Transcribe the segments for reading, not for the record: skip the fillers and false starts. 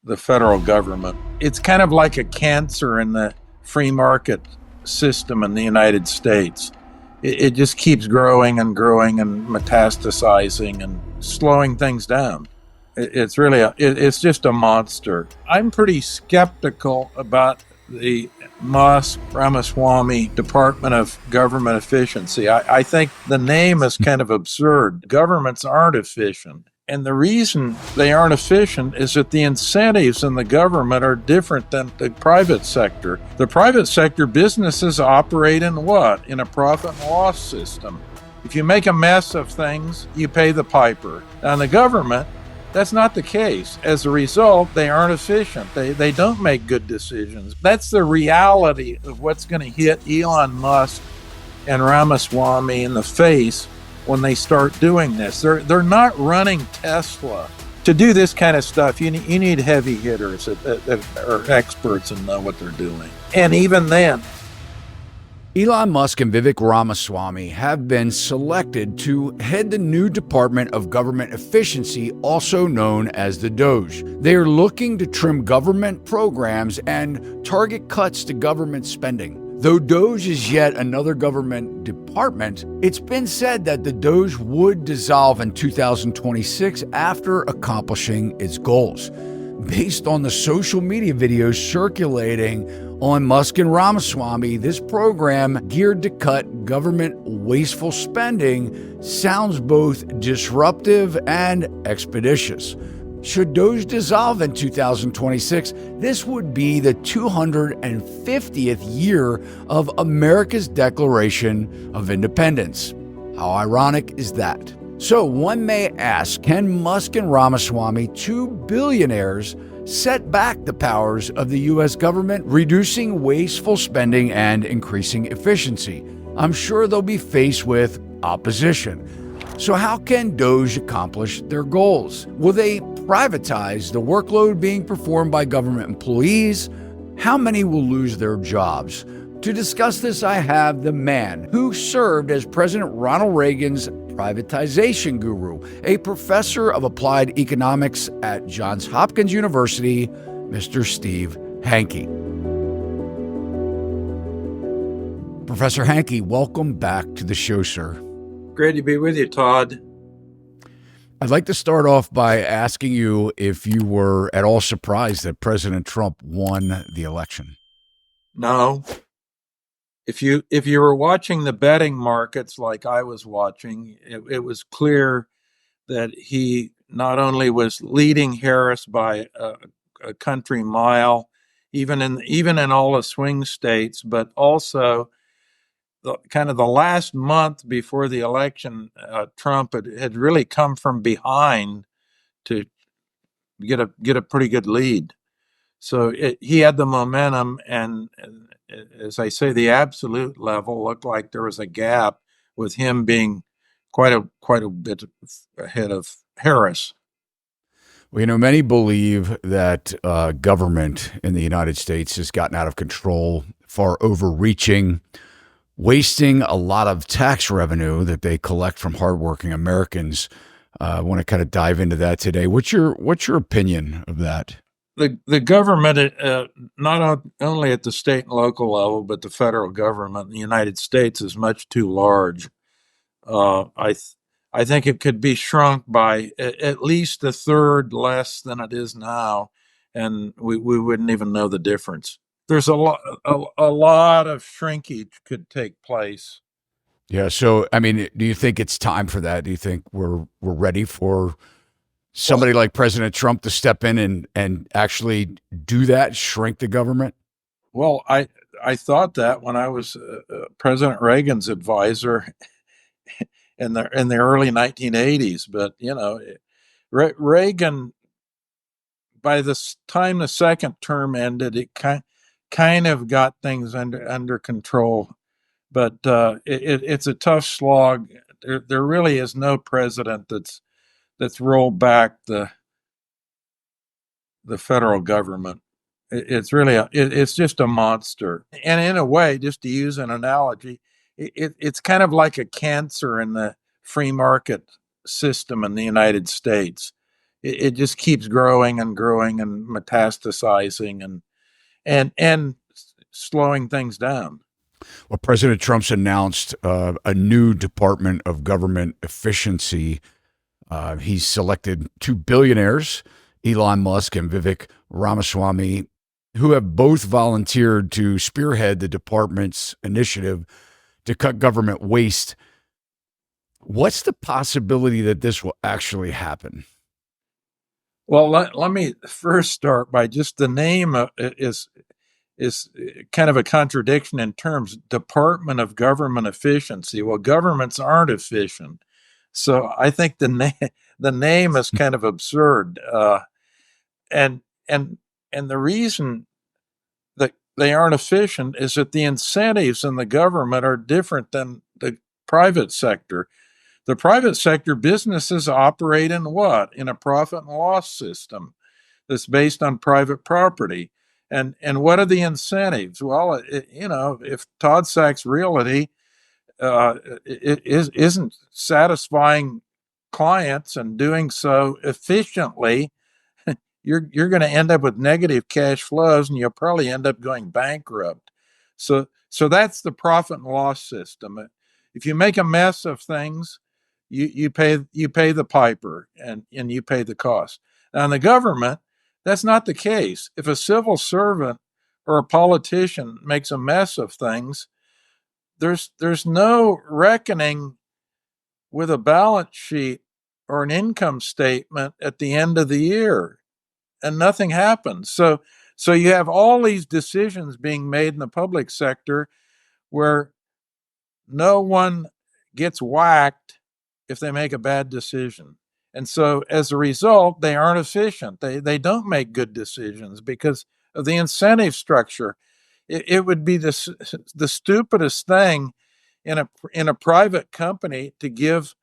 the federal government. It's kind of like a cancer in the free market system in the United States. It just keeps growing and growing and metastasizing and slowing things down. It's just a monster. I'm pretty skeptical about the Musk Ramaswamy Department of Government Efficiency. I think the name is kind of absurd. Governments aren't efficient. And the reason they aren't efficient is that the incentives in the government are different than the private sector. The private sector businesses operate in what? In a profit and loss system. If you make a mess of things, you pay the piper. Now, in the government, that's not the case. As a result, they aren't efficient. They don't make good decisions. That's the reality of what's going to hit Elon Musk and Ramaswamy in the face when they start doing this. They're not running Tesla. To do this kind of stuff, you need heavy hitters that are experts and know what they're doing. And even then, Elon Musk and Vivek Ramaswamy have been selected to head the new Department of Government Efficiency, also known as the DOGE. They are looking to trim government programs and target cuts to government spending. Though DOGE is yet another government department, it's been said that the DOGE would dissolve in 2026 after accomplishing its goals. Based on the social media videos circulating on Musk and Ramaswamy, this program geared to cut government wasteful spending sounds both disruptive and expeditious. Should DOGE dissolve in 2026, this would be the 250th year of America's Declaration of Independence. How ironic is that? So one may ask, can Musk and Ramaswamy, two billionaires, set back the powers of the U.S. government, reducing wasteful spending and increasing efficiency? I'm sure they'll be faced with opposition. So how can DOGE accomplish their goals? Will they privatize the workload being performed by government employees? How many will lose their jobs? To discuss this, I have the man who served as President Ronald Reagan's privatization guru, a professor of applied economics at Johns Hopkins University, Mr. Steve Hanke. Professor Hanke, welcome back to the show, sir. great to be with you, Todd. I'd like to start off by asking you if you were at all surprised that President Trump won the election. No. If you were watching the betting markets like I was watching, it was clear that he not only was leading Harris by a country mile, even in all the swing states, but also the last month before the election, Trump had really come from behind to get a pretty good lead. So he had the momentum, and as I say, the absolute level looked like there was a gap with him being quite a bit ahead of Harris. Well, many believe that government in the United States has gotten out of control, far overreaching, wasting a lot of tax revenue that they collect from hardworking Americans. I want to kind of dive into that today. What's your opinion of that? The government, not only at the state and local level, but the federal government in the United States is much too large. I think it could be shrunk by at least a third less than it is now, and we wouldn't even know the difference. There's a lot of shrinkage could take place. Yeah. So, do you think it's time for that? Do you think we're ready for somebody like President Trump to step in and actually do that, shrink the government? Well, I thought that when I was President Reagan's advisor in the early 1980s, but Reagan, by the time the second term ended, it kind of got things under control, but it's a tough slog. There really is no president that's rolled back the federal government. It's really it's just a monster. And in a way, just to use an analogy, it's kind of like a cancer in the free market system in the United States. it just keeps growing and growing and metastasizing and slowing things down. Well, President Trump's announced a new Department of Government Efficiency. He's selected two billionaires, Elon Musk and Vivek Ramaswamy, who have both volunteered to spearhead the department's initiative to cut government waste. What's the possibility that this will actually happen? Well, let me first start by just the name is kind of a contradiction in terms. Department of Government Efficiency. Well, governments aren't efficient, so I think the name is kind of absurd. And and and the reason that they aren't efficient is that the incentives in the government are different than the private sector. The private sector businesses operate in what? In a profit and loss system that's based on private property. And what are the incentives? Well, if Todd Sachs Realty isn't satisfying clients and doing so efficiently, you're going to end up with negative cash flows, and you'll probably end up going bankrupt. So that's the profit and loss system. If you make a mess of things, you pay the piper, and you pay the cost. Now in the government, that's not the case. If a civil servant or a politician makes a mess of things, there's no reckoning with a balance sheet or an income statement at the end of the year, and nothing happens. So you have all these decisions being made in the public sector where no one gets whacked if they make a bad decision. And so as a result, they aren't efficient. They don't make good decisions because of the incentive structure. It would be the stupidest thing in a private company to give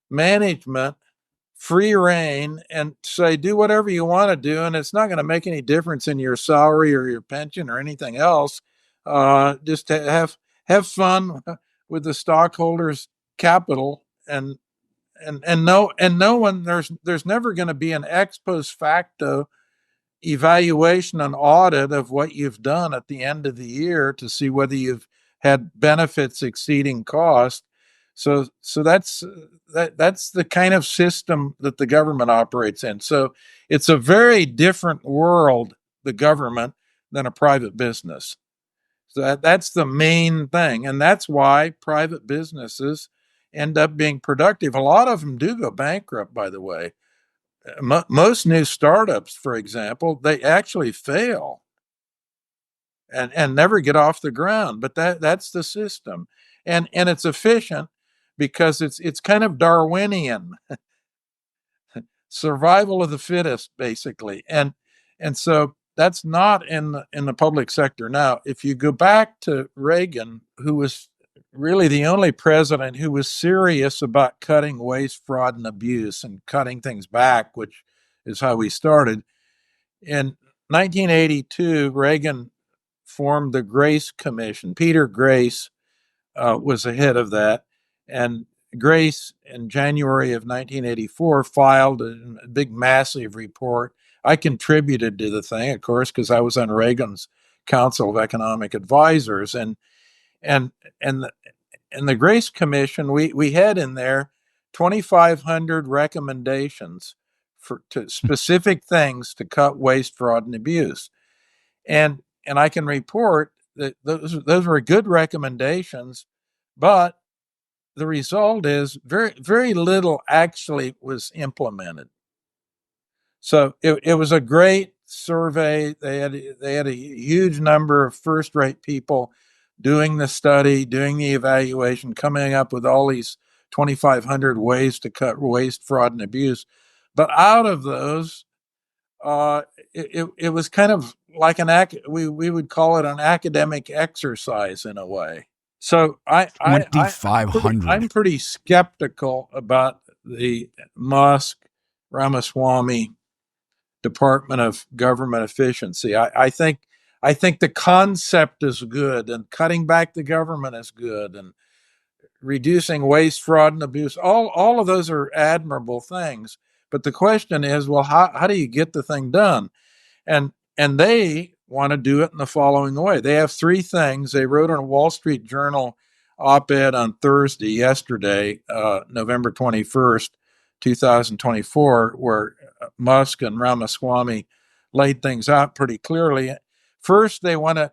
management free reign and say, do whatever you want to do, and it's not going to make any difference in your salary or your pension or anything else. Just to have fun with the stockholders' capital, and no one, there's never going to be an ex post facto evaluation and audit of what you've done at the end of the year to see whether you've had benefits exceeding cost. So that's the kind of system that the government operates in. So it's a very different world, the government, than a private business. So that's the main thing, and that's why private businesses end up being productive. A lot of them do go bankrupt, by the way. Most new startups, for example, they actually fail and never get off the ground. But that's the system, and it's efficient because it's kind of Darwinian, survival of the fittest, basically, and so that's not in the public sector. Now, if you go back to Reagan, who was really the only president who was serious about cutting waste, fraud, and abuse and cutting things back, which is how we started. In 1982, Reagan formed the Grace Commission. Peter Grace was the head of that. And Grace, in January of 1984, filed a big, massive report. I contributed to the thing, of course, because I was on Reagan's Council of Economic Advisors. And the Grace Commission, we had in there 2,500 recommendations to specific things to cut waste, fraud, and abuse. And I can report that those were good recommendations, but the result is very little actually was implemented. So it was a great survey. They had a huge number of first-rate people doing the study, doing the evaluation, coming up with all these 2,500 ways to cut waste, fraud, and abuse. But out of those, it was kind of like we would call it an academic exercise in a way. So 2,500. I'm pretty skeptical about the Musk Ramaswamy Department of Government Efficiency. I think the concept is good, and cutting back the government is good, and reducing waste, fraud, and abuse. All of those are admirable things, But the question is, well, how do you get the thing done? And they want to do it in the following way. They have three things. They wrote in a Wall Street Journal op-ed on Thursday, yesterday, November 21st, 2024, where Musk and Ramaswamy laid things out pretty clearly. First, they want to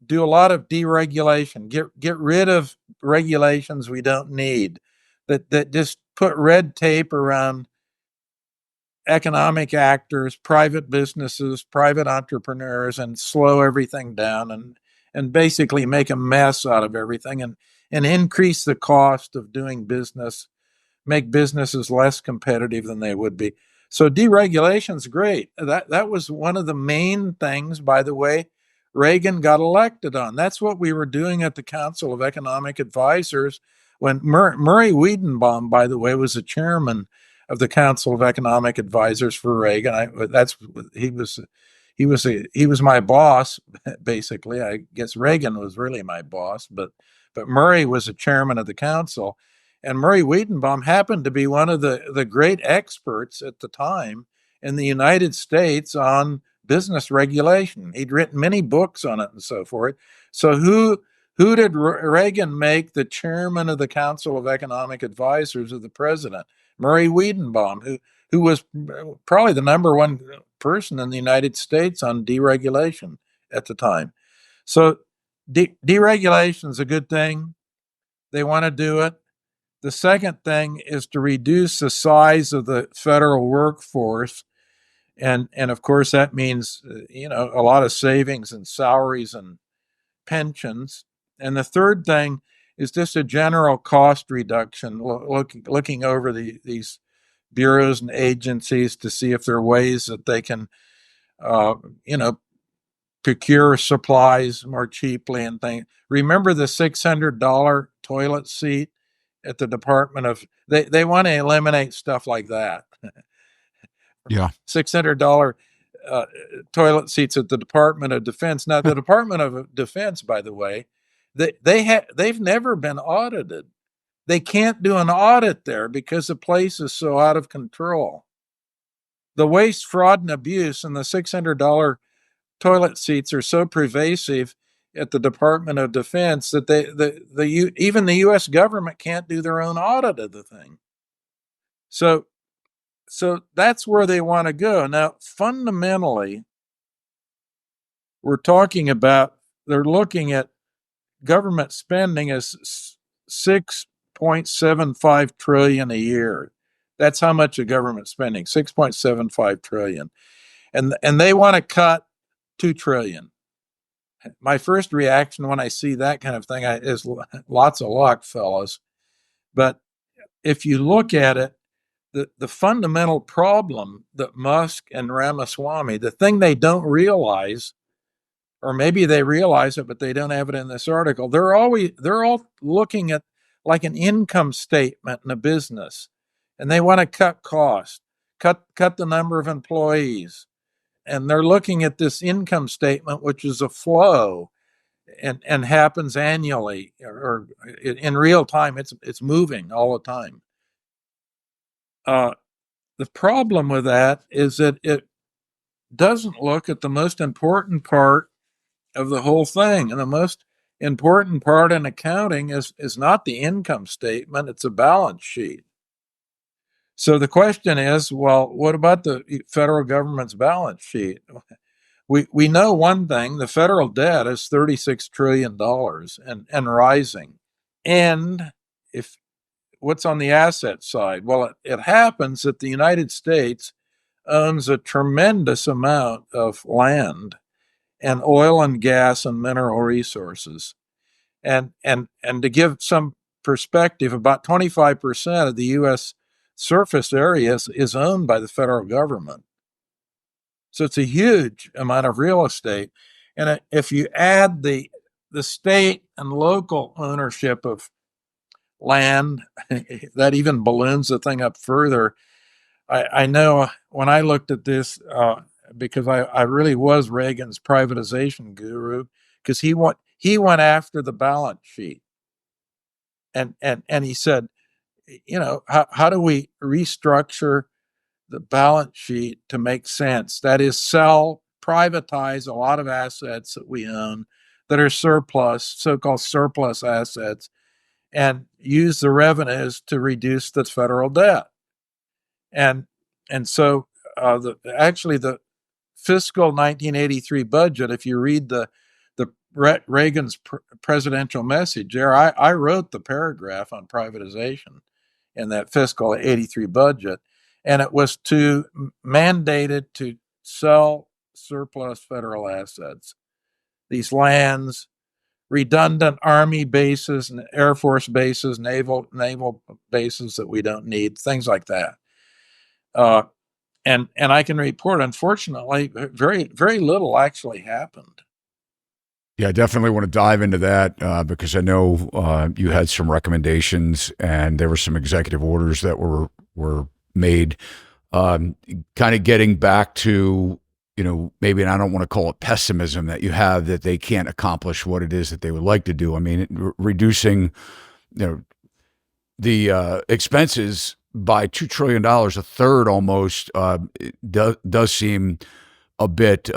do a lot of deregulation, get rid of regulations we don't need, that just put red tape around economic actors, private businesses, private entrepreneurs, and slow everything down and basically make a mess out of everything and increase the cost of doing business, make businesses less competitive than they would be. So deregulation is great. That was one of the main things, by the way, Reagan got elected on. That's what we were doing at the Council of Economic Advisors when Murray Wiedenbaum, by the way, was the chairman of the Council of Economic Advisors for Reagan. He was my boss basically. I guess Reagan was really my boss, but Murray was the chairman of the council, and Murray Wiedenbaum happened to be one of the great experts at the time in the United States on business regulation. He'd written many books on it and so forth. So who did Reagan make the chairman of the Council of Economic Advisors of the president? Murray Wiedenbaum, who was probably the number one person in the United States on deregulation at the time. So deregulation is a good thing. They want to do it. The second thing is to reduce the size of the federal workforce. And of course, that means, a lot of savings in salaries and pensions. And the third thing is just a general cost reduction, looking over these bureaus and agencies to see if there are ways that they can, procure supplies more cheaply and things. Remember the $600 toilet seat at the Department of, they want to eliminate stuff like that. Yeah. $600 toilet seats at the Department of Defense. Now, the Department of Defense, by the way, they've never been audited. They can't do an audit there because the place is so out of control. The waste, fraud, and abuse and the $600 toilet seats are so pervasive at the Department of Defense that even the U.S. government can't do their own audit of the thing. So that's where they want to go. Now, fundamentally, we're talking about, they're looking at government spending as $6.75 trillion a year. That's how much of government spending, $6.75 trillion. And they want to cut $2 trillion. My first reaction when I see that kind of thing is lots of luck, fellas. But if you look at it, the fundamental problem that Musk and Ramaswamy, the thing they don't realize, or maybe they realize it, but they don't have it in this article, they're all looking at like an income statement in a business, and they want to cut costs, cut the number of employees, and they're looking at this income statement, which is a flow and happens annually or in real time. It's moving all the time. The problem with that is that it doesn't look at the most important part of the whole thing. And the most important part in accounting is not the income statement, it's a balance sheet. So the question is, well, what about the federal government's balance sheet? We know one thing, the federal debt is $36 trillion and rising. And if what's on the asset side? Well, it happens that the United States owns a tremendous amount of land and oil and gas and mineral resources. And to give some perspective, about 25% of the U.S. surface area is owned by the federal government. So it's a huge amount of real estate. And if you add the state and local ownership of land, that even balloons the thing up further. I know when I looked at this, because I really was Reagan's privatization guru, because he went after the balance sheet, and he said, how do we restructure the balance sheet to make sense. That is, sell, privatize a lot of assets that we own that are surplus, so-called surplus assets, and use the revenues to reduce the federal debt. And so the fiscal 1983 budget, if you read the Reagan's presidential message there, I wrote the paragraph on privatization in that fiscal 83 budget, and it was mandated to sell surplus federal assets, these lands, redundant Army bases and Air Force bases, naval bases that we don't need, things like that. And I can report, unfortunately, very little actually happened. Yeah, I definitely want to dive into that because I know you had some recommendations and there were some executive orders that were made, kind of getting back to, maybe, and I don't want to call it pessimism that you have that they can't accomplish what it is that they would like to do. I mean, reducing, the expenses by $2 trillion, a third almost, does seem a bit,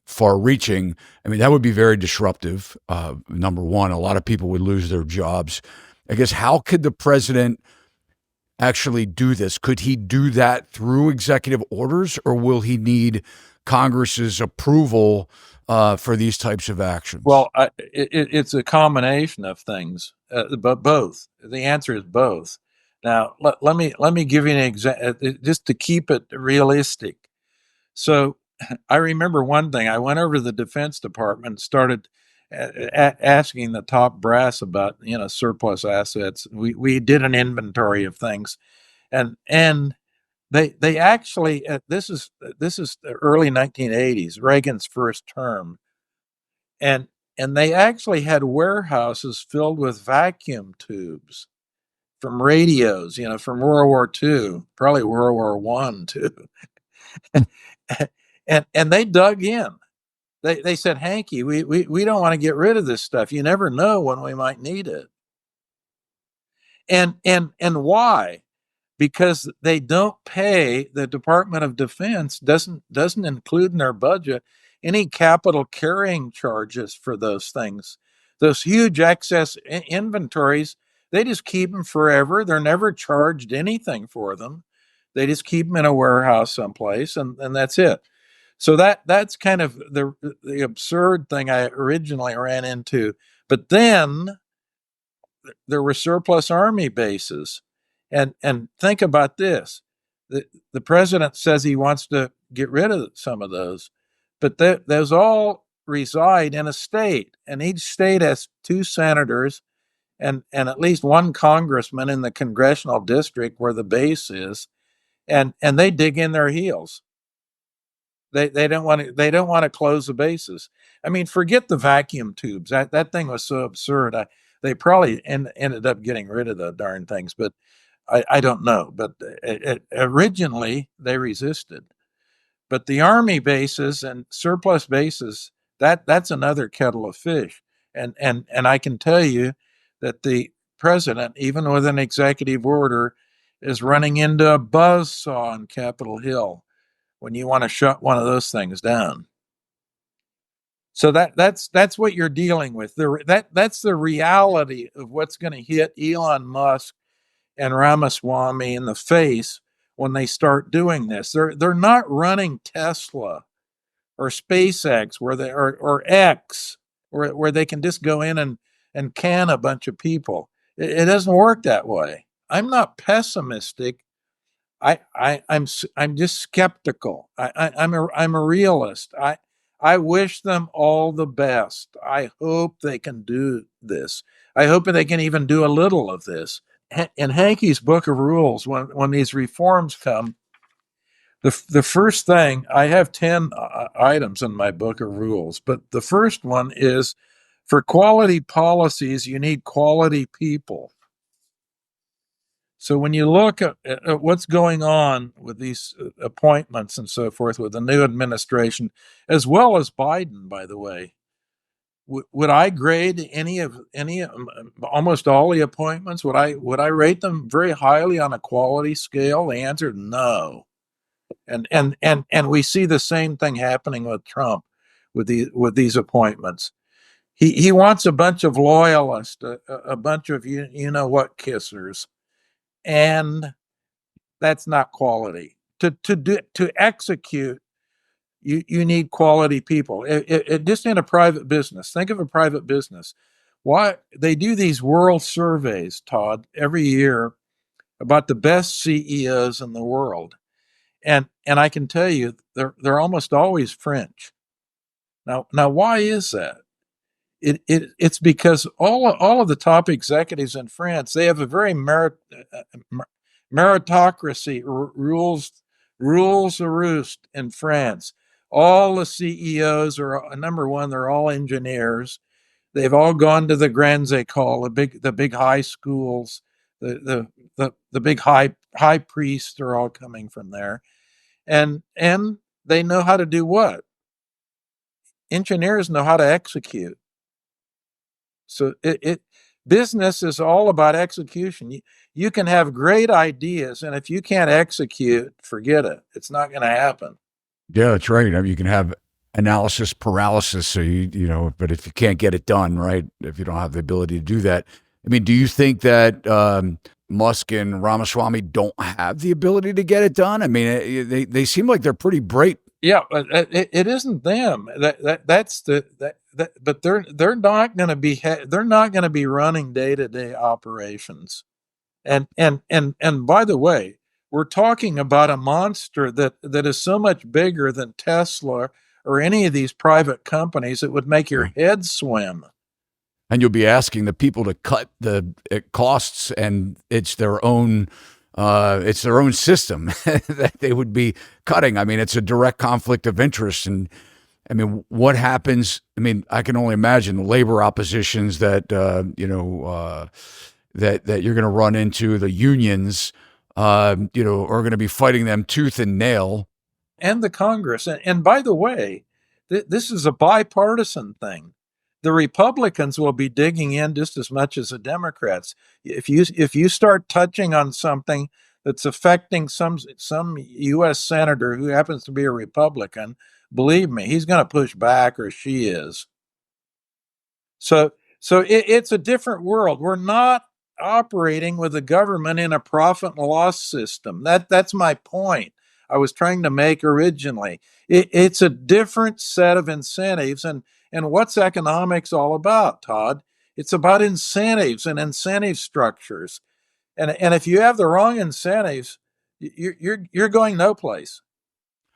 far-reaching. I mean, that would be very disruptive. Number one, a lot of people would lose their jobs. I guess, how could the president actually do this? Could he do that through executive orders, or will he need Congress's approval for these types of actions? Well, it's a combination of things, but both. The answer is both. Now, let me give you an example, just to keep it realistic. So, I remember one thing. I went over to the Defense Department, started asking the top brass about surplus assets. We did an inventory of things, and they actually this is the early 1980s, Reagan's first term, and they actually had warehouses filled with vacuum tubes from radios, from World War II, probably World War I too. and they dug in. They said, Hanke, we don't want to get rid of this stuff. You never know when we might need it. And why? Because they don't pay, the Department of Defense doesn't include in their budget any capital carrying charges for those things. Those huge excess inventories, they just keep them forever. They're never charged anything for them. They just keep them in a warehouse someplace, and that's it. So that's kind of the absurd thing I originally ran into. But then there were surplus Army bases. And think about this. The president says he wants to get rid of some of those, but those all reside in a state, and each state has 2 senators and at least 1 congressman in the congressional district where the base is, and they dig in their heels. They don't want to close the bases. I mean, forget the vacuum tubes. That thing was so absurd. They probably ended up getting rid of the darn things, but I don't know. But originally they resisted. But the Army bases and surplus bases, that's another kettle of fish. And I can tell you that the president, even with an executive order, is running into a buzzsaw on Capitol Hill when you want to shut one of those things down. So that's what you're dealing with. That's the reality of what's going to hit Elon Musk and Ramaswamy in the face when they start doing this. They're not running Tesla or SpaceX where they or X where they can just go in and can a bunch of people. It doesn't work that way. I'm not pessimistic. I'm just skeptical. I'm a realist. I wish them all the best. I hope they can do this. I hope they can even do a little of this. In Hanke's Book of Rules, when these reforms come, the first thing, I have 10 items in my Book of Rules, but the first one is, for quality policies, you need quality people. So when you look at what's going on with these appointments and so forth with the new administration, as well as Biden, by the way, would I grade almost all the appointments? Would I rate them very highly on a quality scale? The answer, no. And we see the same thing happening with Trump with these appointments. He wants a bunch of loyalists, a bunch of you know what kissers, and that's not quality. To execute, you need quality people. Just in a private business, think of a private business. Why they do these world surveys, Todd, every year about the best CEOs in the world, and I can tell you they're almost always French. Now why is that? It's because all of the top executives in France, they have a very meritocracy, rules the roost in France. All the CEOs are number one; they're all engineers. They've all gone to the Grandes Écoles, the big high schools. The big high priests are all coming from there, and they know how to do what? Engineers know how to execute. So business is all about execution. You can have great ideas, and if you can't execute, forget it. It's not going to happen. Yeah, that's right. I mean, you can have analysis paralysis. So but if you can't get it done, right? If you don't have the ability to do that, I mean, do you think that Musk and Ramaswamy don't have the ability to get it done? I mean, they seem like they're pretty bright. Yeah, but it isn't them. But they're not going to be running day-to-day operations. And by the way, we're talking about a monster that is so much bigger than Tesla or any of these private companies. It would make your head swim. And you'll be asking the people to cut the costs, and it's their own system that they would be cutting. I mean, it's a direct conflict of interest. And I mean, what happens? I mean, I can only imagine the labor oppositions that that you're going to run into. The unions, are going to be fighting them tooth and nail. And the Congress. And by the way, this is a bipartisan thing. The Republicans will be digging in just as much as the Democrats. If you start touching on something that's affecting some U.S. senator who happens to be a Republican, believe me, he's going to push back, or she is. So it's a different world. We're not operating with the government in a profit and loss system. That's my point I was trying to make originally. It's a different set of incentives. And what's economics all about, Todd? It's about incentives and incentive structures. And if you have the wrong incentives, you're going no place.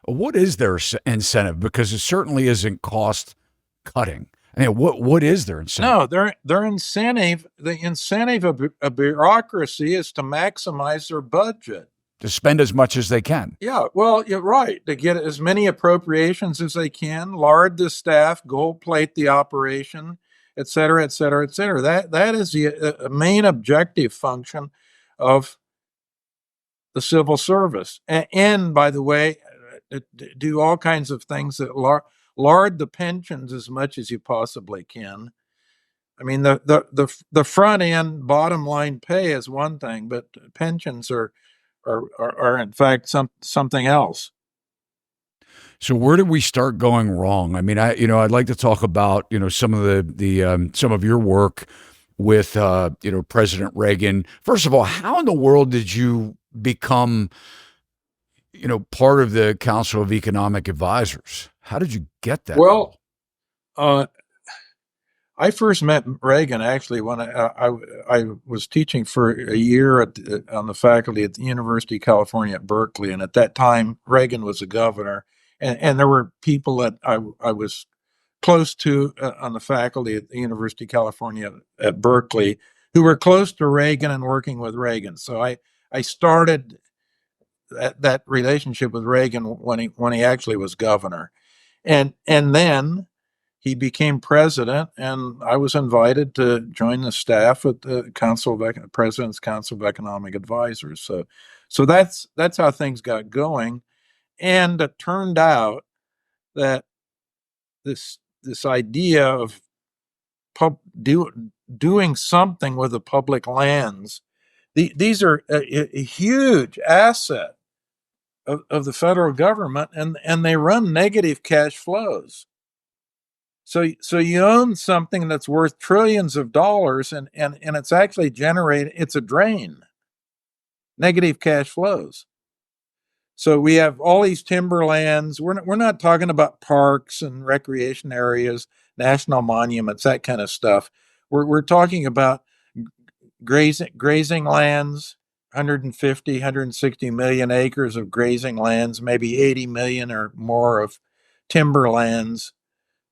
What is their incentive? Because it certainly isn't cost cutting. I mean, what is their incentive? No, their incentive, the incentive of a bureaucracy is to maximize their budget. To spend as much as they can. Yeah, well, you're right. To get as many appropriations as they can, lard the staff, gold plate the operation, et cetera, et cetera, et cetera. That is the main objective function of the civil service. And by the way, do all kinds of things that lard the pensions as much as you possibly can. I mean, the front end bottom line pay is one thing, but pensions are in fact something else. So where did we start going wrong? I mean, I'd like to talk about some of the some of your work with President Reagan. First of all, how in the world did you become part of the Council of Economic Advisors? How did you get that? Well, I first met Reagan actually when I was teaching for a year on the faculty at the University of California at Berkeley, and at that time Reagan was a governor, and there were people that I was close to on the faculty at the University of California at Berkeley who were close to Reagan and working with Reagan. So I started that relationship with Reagan when he actually was governor, and then he became president, and I was invited to join the staff at the President's Council of Economic Advisors. So that's how things got going, and it turned out that this idea of doing something with the public lands. These are a huge asset of the federal government, and they run negative cash flows. So you own something that's worth trillions of dollars, and it's actually it's a drain, negative cash flows. So we have all these timberlands. We're not talking about parks and recreation areas, national monuments, that kind of stuff. We're talking about grazing lands, 150, 160 million acres of grazing lands, maybe 80 million or more of timberlands,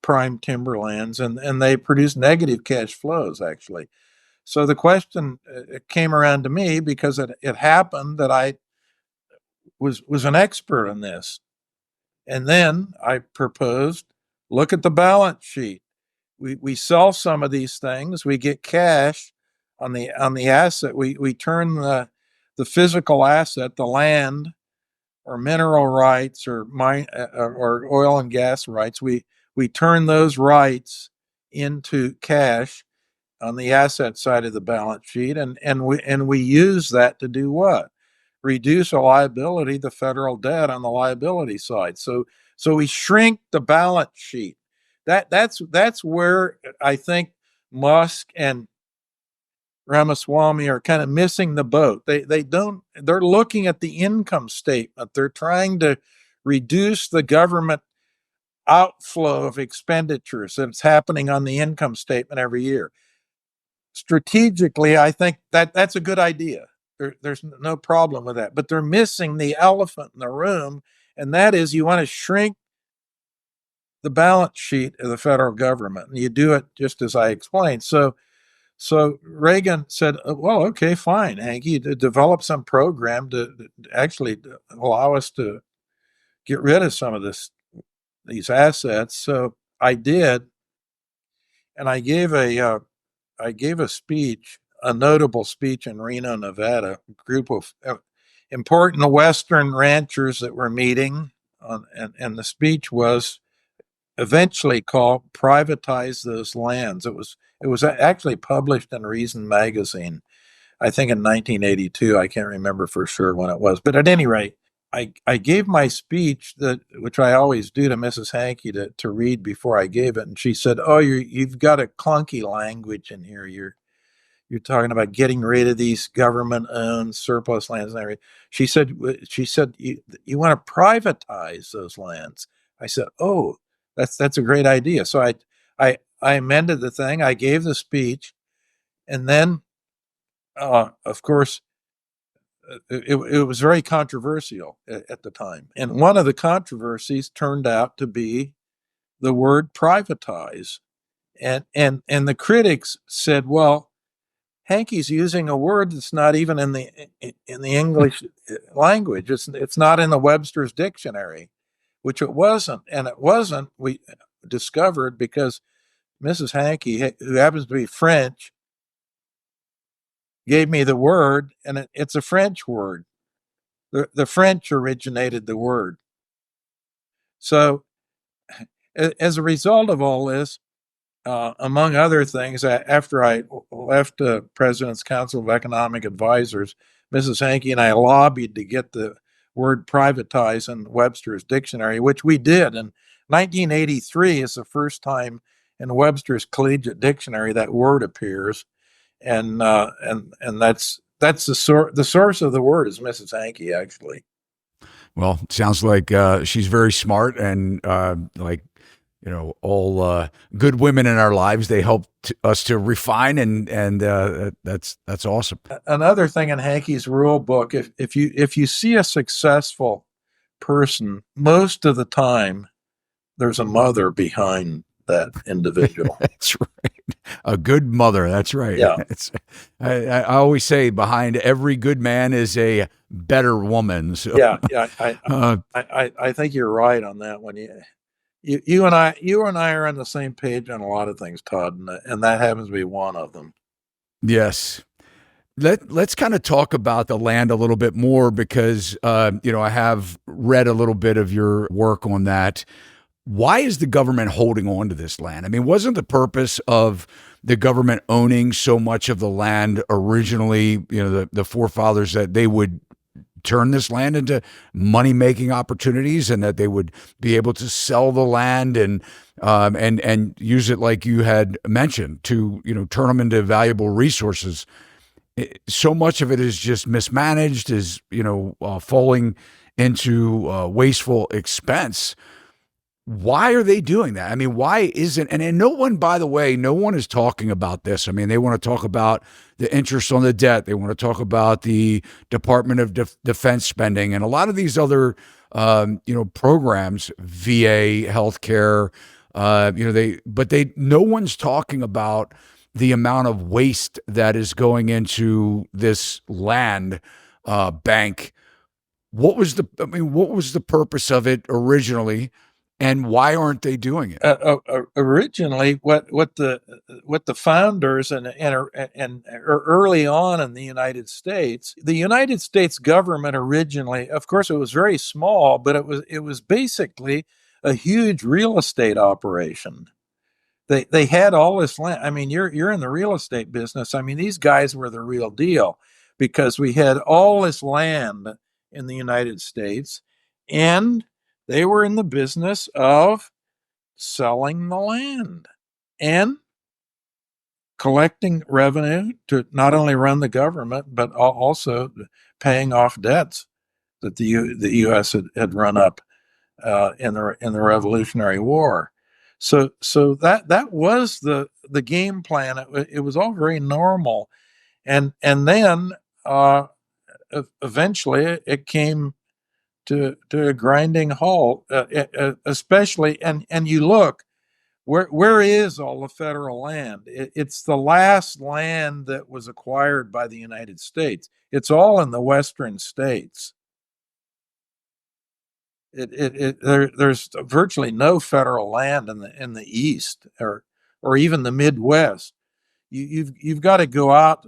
prime timberlands, and they produce negative cash flows, actually. So the question came around to me because it happened that I was an expert in this. And then I proposed, look at the balance sheet. We sell some of these things, we get cash on the asset. We turn the physical asset, the land or mineral rights or mine or oil and gas rights. We turn those rights into cash on the asset side of the balance sheet, and we use that to do what? Reduce a liability, the federal debt on the liability side. So we shrink the balance sheet. That's where I think Musk and Ramaswamy are kind of missing the boat. They're looking at the income statement. They're trying to reduce the government outflow of expenditures that's happening on the income statement every year. Strategically, I think that's a good idea. There's no problem with that. But they're missing the elephant in the room, and that is you want to shrink the balance sheet of the federal government, and you do it just as I explained. So Reagan said, well, okay, fine, Hanke, to develop some program to actually allow us to get rid of some of these assets. So I did, and I gave a speech, a notable speech in Reno, Nevada, a group of important Western ranchers that were meeting, and the speech was eventually called "Privatize Those Lands." It was actually published in Reason magazine, I think in 1982. I can't remember for sure when it was, but at any rate, I gave my speech, which I always do, to Mrs. Hanke to read before I gave it, and she said, "Oh, you've got a clunky language in here. You're talking about getting rid of these government-owned surplus lands and everything." She said you want to privatize those lands. I said, "Oh, that's a great idea." So I amended the thing. I gave the speech, and then, of course, it was very controversial at the time. And one of the controversies turned out to be the word privatize. And the critics said, well, Hanke's using a word that's not even in the English language. It's not in the Webster's dictionary, which it wasn't. And it wasn't, we discovered, because Mrs. Hanke, who happens to be French, gave me the word, and it's a French word. The French originated the word. So as a result of all this, among other things, after I left the President's Council of Economic Advisors, Mrs. Hanke and I lobbied to get the word privatize in Webster's dictionary, which we did. And 1983 is the first time in Webster's Collegiate Dictionary that word appears, and that's the source of the word is Mrs. Hanke, actually. Well, sounds like she's very smart, and like, all good women in our lives, they help us to refine, and that's awesome. Another thing in Hanke's rule book, if you see a successful person, most of the time there's a mother behind that individual. That's right. A good mother. That's right. Yeah. I always say behind every good man is a better woman. So, yeah. I think you're right on that one. You and I are on the same page on a lot of things, Todd, and that happens to be one of them. Yes. Let's kind of talk about the land a little bit more, because I have read a little bit of your work on that. Why is the government holding on to this land? I mean, wasn't the purpose of the government owning so much of the land originally, the forefathers, that they would turn this land into money-making opportunities, and that they would be able to sell the land and use it, like you had mentioned, to turn them into valuable resources. So much of it is just mismanaged, is falling into wasteful expense. Why are they doing that? I mean, why isn't, and no one, by the way, no one is talking about this. I mean, they want to talk about the interest on the debt. They want to talk about the Department of Defense spending and a lot of these other, programs, VA, healthcare, no one's talking about the amount of waste that is going into this land bank. What was the purpose of it originally? And why aren't they doing it? Originally, what the founders and early on in the United States government originally, of course, it was very small, but it was basically a huge real estate operation. They had all this land. I mean, you're in the real estate business. I mean, these guys were the real deal because we had all this land in the United States, and they were in the business of selling the land and collecting revenue to not only run the government, but also paying off debts that the U.S. had run up in the Revolutionary War. So that was the game plan. It was all very normal, and then eventually it came to a grinding halt, especially, and you look, where is all the federal land? It's the last land that was acquired by the United States. It's all in the western states. There's virtually no federal land in the east or even the Midwest. You've got to go out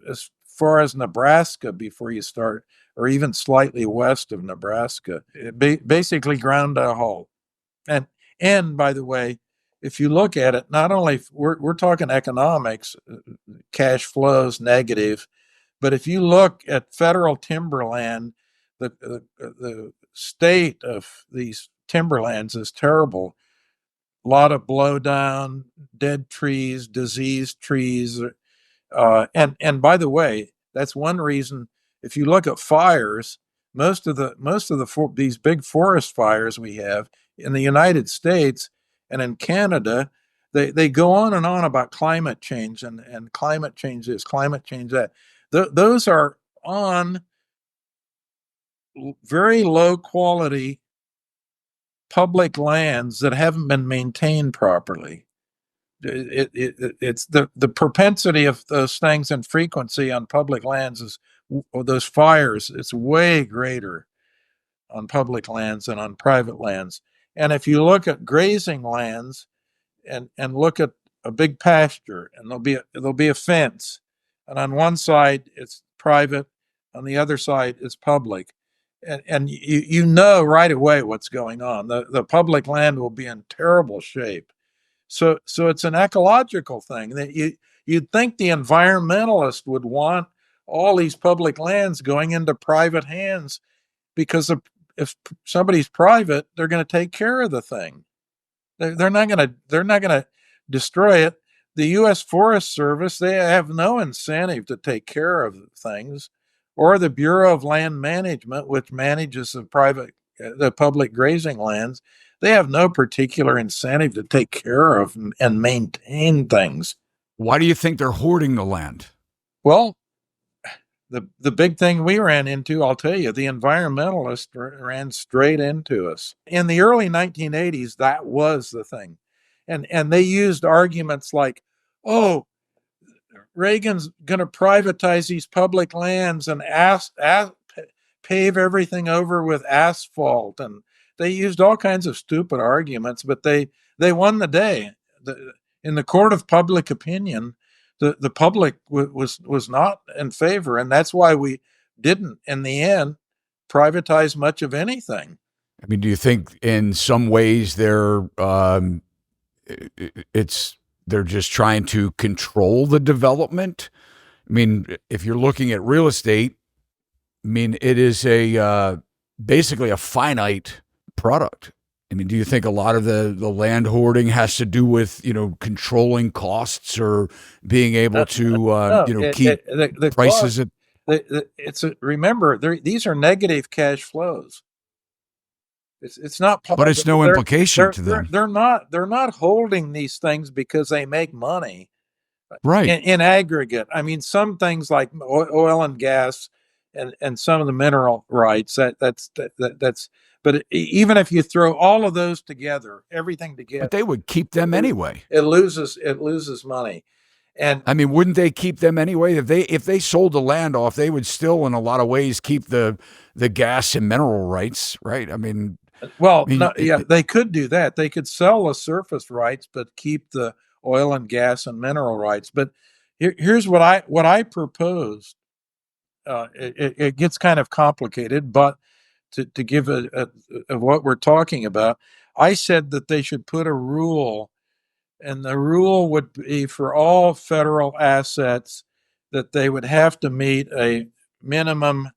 as far as Nebraska before you start, or even slightly west of Nebraska. It basically ground to a halt. And by the way, if you look at it, not only we're talking economics, cash flows negative, but if you look at federal timberland, the state of these timberlands is terrible. A lot of blowdown, dead trees, diseased trees, and by the way, that's one reason. If you look at fires, most of these big forest fires we have in the United States and in Canada, they go on and on about climate change and climate change this, climate change that. Those are on very low quality public lands that haven't been maintained properly. It's the propensity of those things and frequency on public lands is, or those fires, it's way greater on public lands than on private lands. And if you look at grazing lands and look at a big pasture, and there'll be a fence, and on one side it's private, on the other side it's public, and you know right away what's going on. The public land will be in terrible shape. So it's an ecological thing that you'd think the environmentalist would want all these public lands going into private hands, because if somebody's private, they're going to take care of the thing. They're not going to destroy it. The U.S. Forest Service, they have no incentive to take care of things, or the Bureau of Land Management, which manages the public grazing lands. They have no particular incentive to take care of and maintain things. Why do you think they're hoarding the land? Well, the big thing we ran into, I'll tell you, the environmentalists ran straight into us. In the early 1980s, that was the thing. And they used arguments like, oh, Reagan's going to privatize these public lands and pave everything over with asphalt. And they used all kinds of stupid arguments, but they won the day. In the court of public opinion, the public was not in favor, and that's why we didn't, in the end, privatize much of anything. I mean, do you think in some ways it's they're just trying to control the development. I mean, if you're looking at real estate, I mean, it is a basically a finite product. I mean, do you think a lot of the land hoarding has to do with, controlling costs or being able to, No, keep the prices cost. at, Remember, these are negative cash flows. It's not but it's no implication to them. they're not holding these things because they make money Right. in aggregate. I mean, some things like oil and gas and some of the mineral rights that's. But even if you throw all of those together, everything together, But they would keep them anyway. it loses money. And I mean, wouldn't they keep them anyway? If they sold the land off, they would still, in a lot of ways, keep the gas and mineral rights, right? I mean, well, no, yeah, they could do that. They could sell the surface rights, but keep the oil and gas and mineral rights. But here's what I proposed. It gets kind of complicated, but to give of what we're talking about, I said that they should put a rule, and the rule would be for all federal assets that they would have to meet a minimum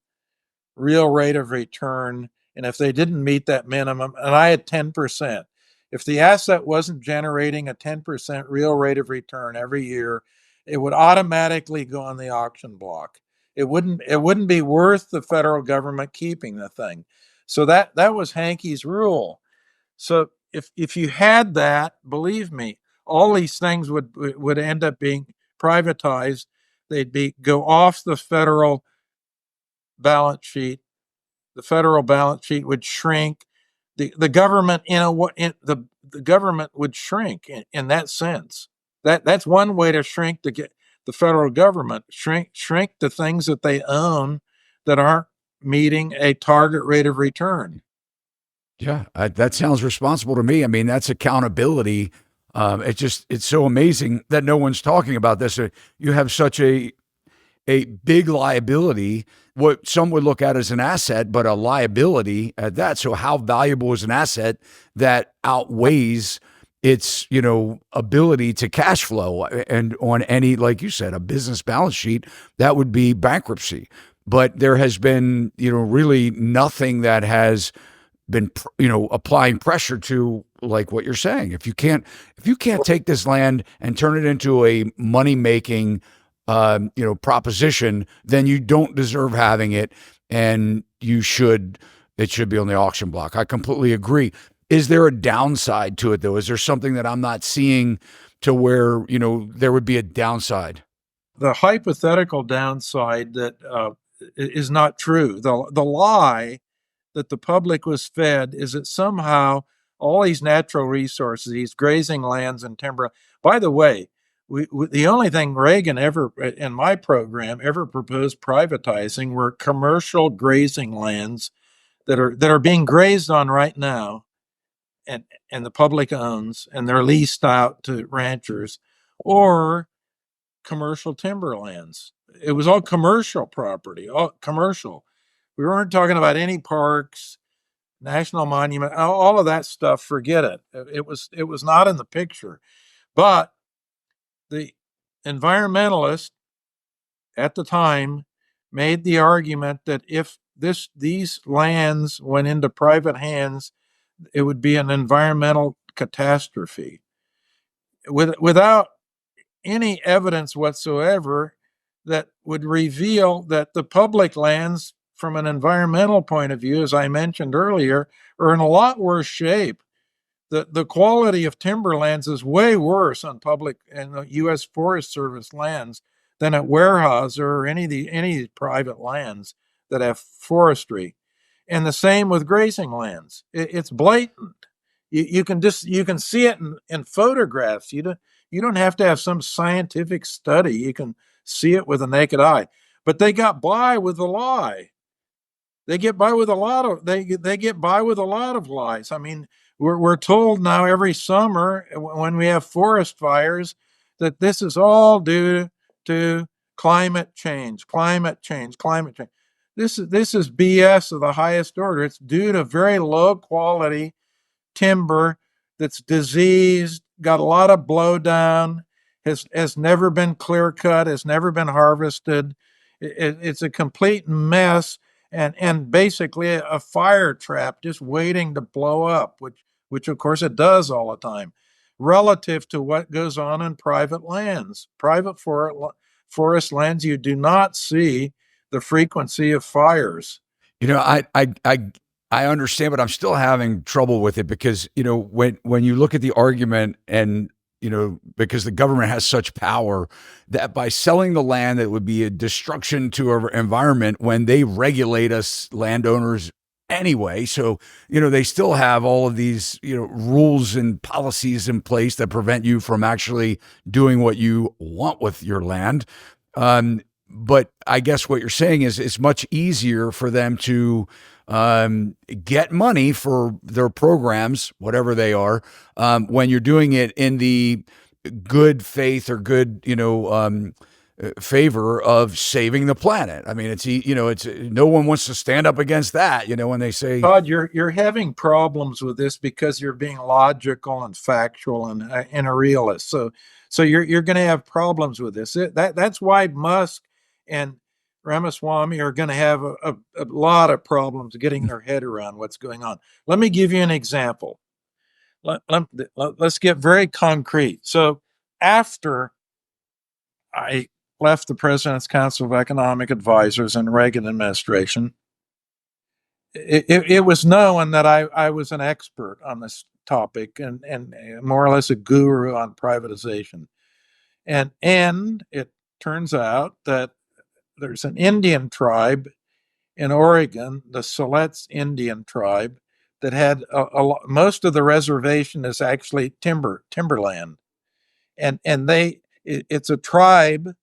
real rate of return. And if they didn't meet that minimum, and I had 10%, if the asset wasn't generating a 10% real rate of return every year, it would automatically go on the auction block. It wouldn't be worth the federal government keeping the thing. So that was Hanke's rule. So if you had that, believe me, all these things would end up being privatized. They'd go off the federal balance sheet. The federal balance sheet would shrink. The government the government would shrink in that sense. That's one way to shrink the federal government, shrink the things that they own that aren't meeting a target rate of return. yeah, that sounds responsible to me. I mean, that's accountability. It's so amazing that no one's talking about this. You have such a big liability, what some would look at as an asset, but a liability at that. So how valuable is an asset that outweighs its, ability to cash flow? And on any, like you said, a business balance sheet, that would be bankruptcy. But there has been, really nothing that has been, applying pressure to, like what you're saying. If you can't take this land and turn it into a money making proposition, then you don't deserve having it, and it should be on the auction block. I completely agree. Is there a downside to it though? Is there something that I'm not seeing to where, there would be a downside? The hypothetical downside that is not true. The lie that the public was fed is that somehow all these natural resources, these grazing lands and timber. By the way, the only thing Reagan ever in my program ever proposed privatizing were commercial grazing lands that are being grazed on right now, and the public owns, and they're leased out to ranchers, or commercial timberlands. It was all commercial property, all commercial. We weren't talking about any parks, national monument, all of that stuff. Forget it. It was not in the picture. But the environmentalists at the time made the argument that if these lands went into private hands, it would be an environmental catastrophe. Without any evidence whatsoever that would reveal that the public lands, from an environmental point of view, as I mentioned earlier, are in a lot worse shape. The quality of timberlands is way worse on public and the U.S. Forest Service lands than at Weyerhaeuser or any private lands that have forestry. And the same with grazing lands. It's blatant. You can see it in photographs. You don't have to have some scientific study. You can see it with the naked eye. But they got by with the lie. They get by with a lot of lies. I mean, we're told now every summer when we have forest fires that this is all due to climate change. This is BS of the highest order. It's due to very low quality timber that's diseased, got a lot of blowdown, has never been clear cut, has never been harvested. It's a complete mess, and basically a fire trap just waiting to blow up, which of course it does all the time, relative to what goes on in private lands. Forest lands, you do not see the frequency of fires. You know, I understand, but I'm still having trouble with it because, when you look at the argument and, because the government has such power that by selling the land, that would be a destruction to our environment when they regulate us landowners anyway. So, they still have all of these, rules and policies in place that prevent you from actually doing what you want with your land. But I guess what you're saying is it's much easier for them to get money for their programs, whatever they are, when you're doing it in the good faith or good, favor of saving the planet. I mean, it's no one wants to stand up against that. When they say, Todd, you're having problems with this because you're being logical and factual and a realist. So you're going to have problems with this. That's why Musk and Ramaswamy are going to have a lot of problems getting their head around what's going on. Let me give you an example. Let's get very concrete. So after I left the President's Council of Economic Advisors in the Reagan administration, it was known that I was an expert on this topic and more or less a guru on privatization. And it turns out that there's an Indian tribe in Oregon, the Siletz Indian tribe, that had most of the reservation is actually timberland, and it's a tribe.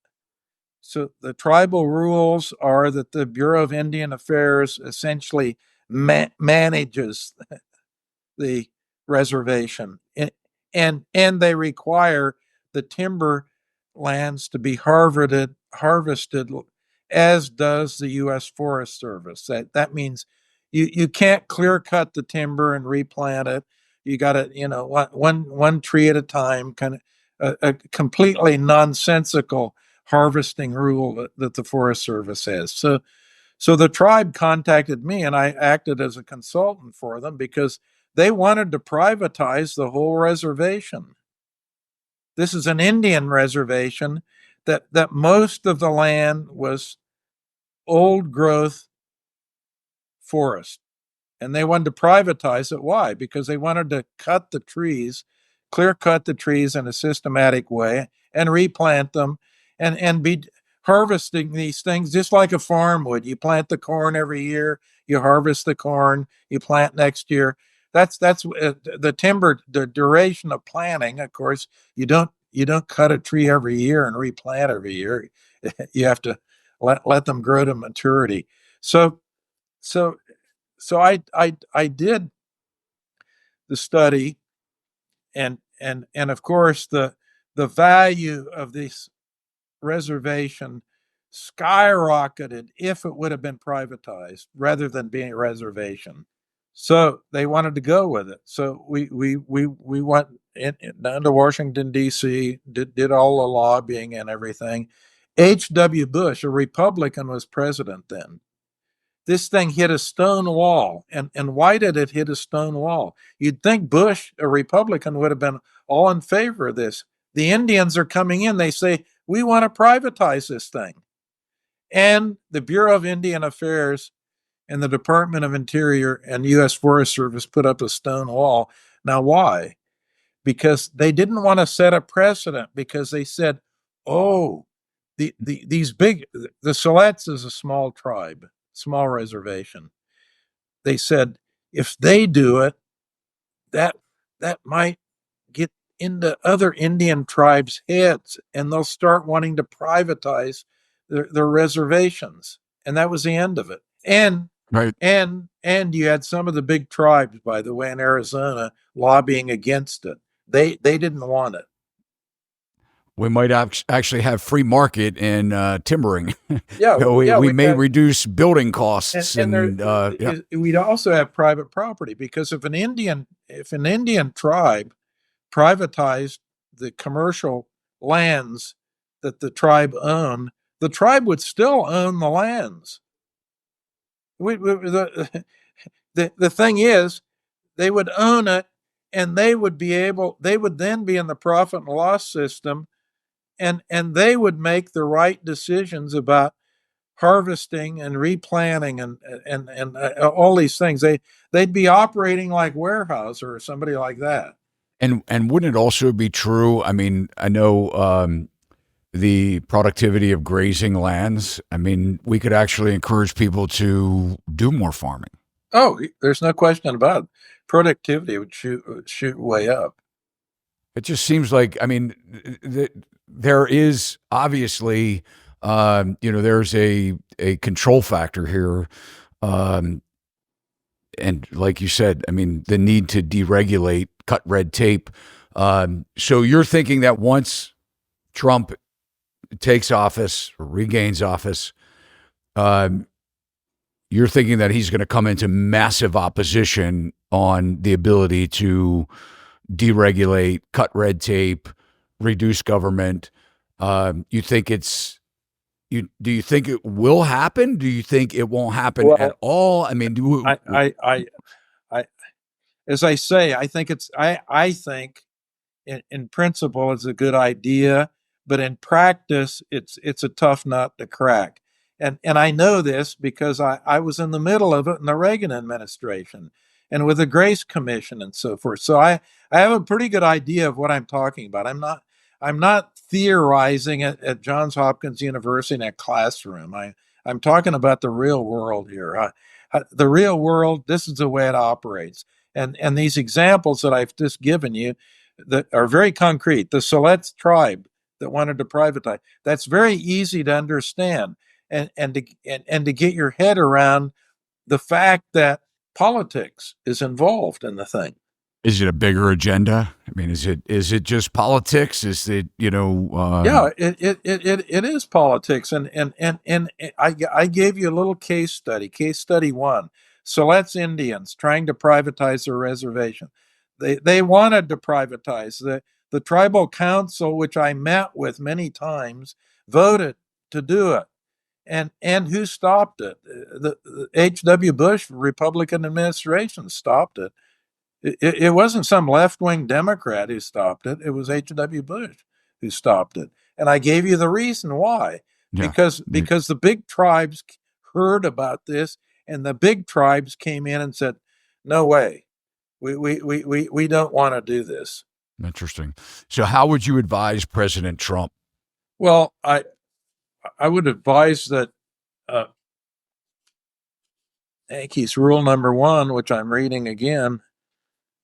So the tribal rules are that the Bureau of Indian Affairs essentially manages the reservation, and they require the timber lands to be harvested, as does the U.S. Forest Service. That means you can't clear cut the timber and replant it. You got to, one tree at a time, kind of a completely nonsensical harvesting rule that the Forest Service has. So the tribe contacted me, and I acted as a consultant for them because they wanted to privatize the whole reservation. This is an Indian reservation that most of the land was old growth forest. And they wanted to privatize it. Why? Because they wanted to clear cut the trees in a systematic way and replant them and be harvesting these things just like a farm would. You plant the corn every year, you harvest the corn, you plant next year. That's the timber, the duration of planting. Of course, you don't cut a tree every year and replant every year. You have to let them grow to maturity. So so so I did the study, and of course the value of this reservation skyrocketed if it would have been privatized rather than being a reservation. So they wanted to go with it. So we went down to Washington D.C., did all the lobbying and everything. H.W. Bush, a Republican, was president then. This thing hit a stone wall. And why did it hit a stone wall? You'd think Bush, a Republican, would have been all in favor of this. The Indians are coming in. They say, we want to privatize this thing. And the Bureau of Indian Affairs and the Department of Interior and U.S. Forest Service put up a stone wall. Now, why? Because they didn't want to set a precedent, because they said, oh, the Siletz is a small tribe, small reservation. They said, if they do it, that might get into other Indian tribes' heads, and they'll start wanting to privatize their reservations. And that was the end of it. And right. And you had some of the big tribes, by the way, in Arizona lobbying against it. They didn't want it. We might actually have free market in timbering. Yeah, we may reduce building costs, and we'd also have private property, because if an Indian tribe privatized the commercial lands that the tribe owned, the tribe would still own the lands. The thing is, they would own it, and they would then be in the profit and loss system, and they would make the right decisions about harvesting and replanting and all these things. They'd be operating like Weyerhaeuser or somebody like that. And wouldn't it also be true? I mean, I know the productivity of grazing lands. I mean, we could actually encourage people to do more farming. Oh, there's no question about it. Productivity would shoot way up. It just seems like, I mean, there is obviously, there's a control factor here. And like you said, I mean, the need to deregulate, cut red tape. So you're thinking that once Trump takes office or regains office, you're thinking that he's going to come into massive opposition on the ability to deregulate, cut red tape, reduce government. You think do you think it will happen? Do you think it won't happen at all? I mean, as I say, I think in principle it's a good idea, but in practice it's a tough nut to crack. And I know this because I was in the middle of it in the Reagan administration and with the Grace Commission and so forth. So I have a pretty good idea of what I'm talking about. I'm not theorizing at Johns Hopkins University in a classroom. I'm talking about the real world here. The real world, this is the way it operates. And these examples that I've just given you that are very concrete. The Solicit tribe that wanted to privatize, that's very easy to understand and to get your head around the fact that politics is involved in the thing. Is it a bigger agenda? I mean, is it just politics? Is it yeah, it is politics, and I gave you a little case study one. Siletz Indians trying to privatize their reservation. They wanted to privatize. The tribal council, which I met with many times, voted to do it. And who stopped it? The H.W. Bush Republican administration stopped it. It wasn't some left-wing Democrat who stopped it. It was H.W. Bush who stopped it. And I gave you the reason why. Yeah. Because the big tribes heard about this, and the big tribes came in and said, no way. We don't want to do this. Interesting. So how would you advise President Trump? Well, I would advise that Hanke's rule number one, which I'm reading again,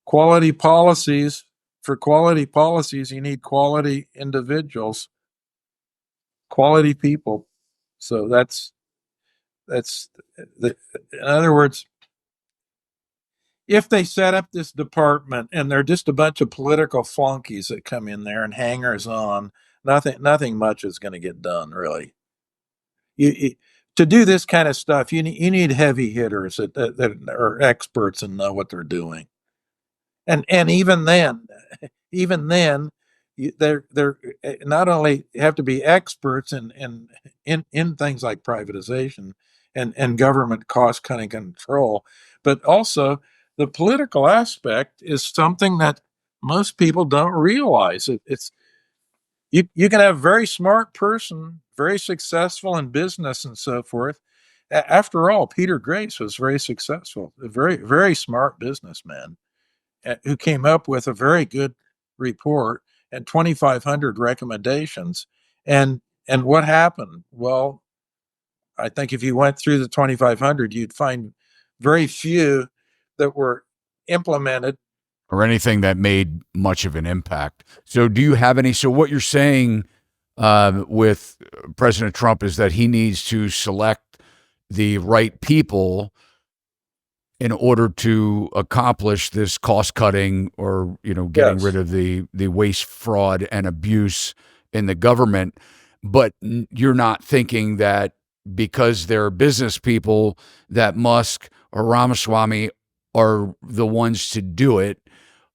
quality policies. For quality policies, you need quality individuals, quality people. So in other words, if they set up this department and they're just a bunch of political flunkies that come in there and hangers on, nothing much is going to get done, really. To do this kind of stuff, you need heavy hitters that are experts and know what they're doing. And even then, they're not only have to be experts in things like privatization and government cost cutting control, but also the political aspect is something that most people don't realize. You can have a very smart person, very successful in business and so forth. After all, Peter Grace was very successful, a very, very smart businessman who came up with a very good report and 2,500 recommendations. And what happened? Well, I think if you went through the 2,500, you'd find very few that were implemented or anything that made much of an impact. So do you have any? So what you're saying with President Trump is that he needs to select the right people in order to accomplish this cost cutting or, getting rid of the waste, fraud, and abuse in the government. But you're not thinking that because they're business people that Musk or Ramaswamy are the ones to do it.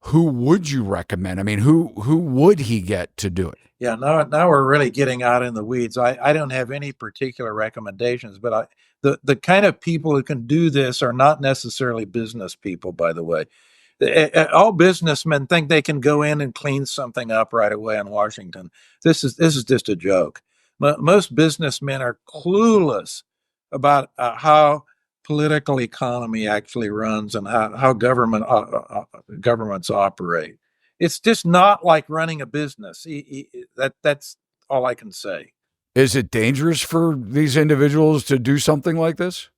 who would you recommend? I mean, who would he get to do it? Yeah, now we're really getting out in the weeds. I don't have any particular recommendations, but the kind of people who can do this are not necessarily business people, by the way. All businessmen think they can go in and clean something up right away in Washington. This is just a joke. Most businessmen are clueless about how political economy actually runs and how governments operate. It's just not like running a business. That's all I can say. Is it dangerous for these individuals to do something like this?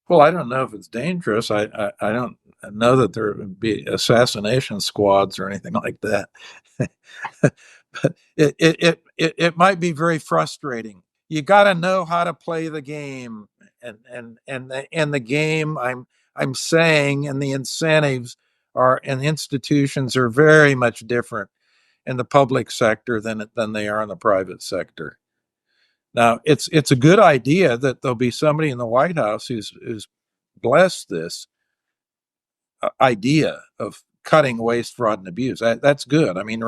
Well, I don't know if it's dangerous. I don't know that there would be assassination squads or anything like that. But it might be very frustrating. You got to know how to play the game, and the game I'm saying, and the incentives are and institutions are very much different in the public sector than they are in the private sector. Now, it's a good idea that there'll be somebody in the White House who's blessed this idea of cutting waste, fraud, and abuse. That's good. I mean,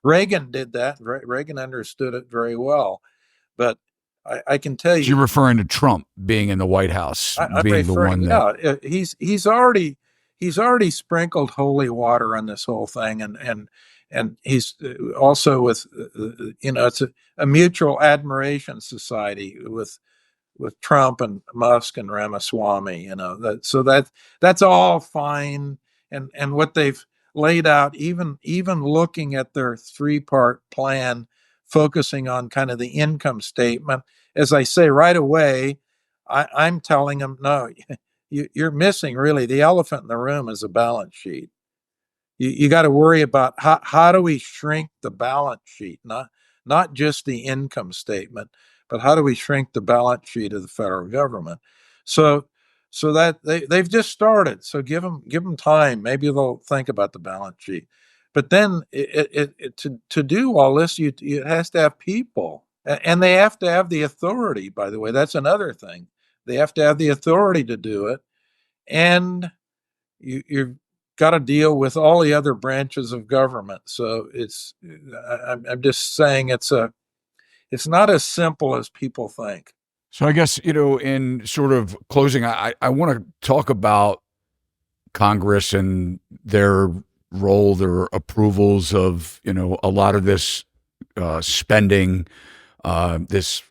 Reagan did that. Reagan understood it very well. But I can tell So you're you, referring to Trump being in the White House, I'm being the referring. one that. Yeah, he's already sprinkled holy water on this whole thing, and he's also with it's a mutual admiration society with Trump and Musk and Ramaswamy, that's all fine, and what they've laid out, even looking at their three-part plan, focusing on kind of the income statement. As I say right away, I'm telling them, no, you're missing really the elephant in the room is a balance sheet. You got to worry about how do we shrink the balance sheet, not just the income statement, but how do we shrink the balance sheet of the federal government? So so that they've just started. So give them time. Maybe they'll think about the balance sheet. But then to do all this, it has to have people, and they have to have the authority. By the way, that's another thing. They have to have the authority to do it, and you've got to deal with all the other branches of government. So I'm just saying it's not as simple as people think. So I guess, in sort of closing, I want to talk about Congress and their role, their approvals of, a lot of this spending, this,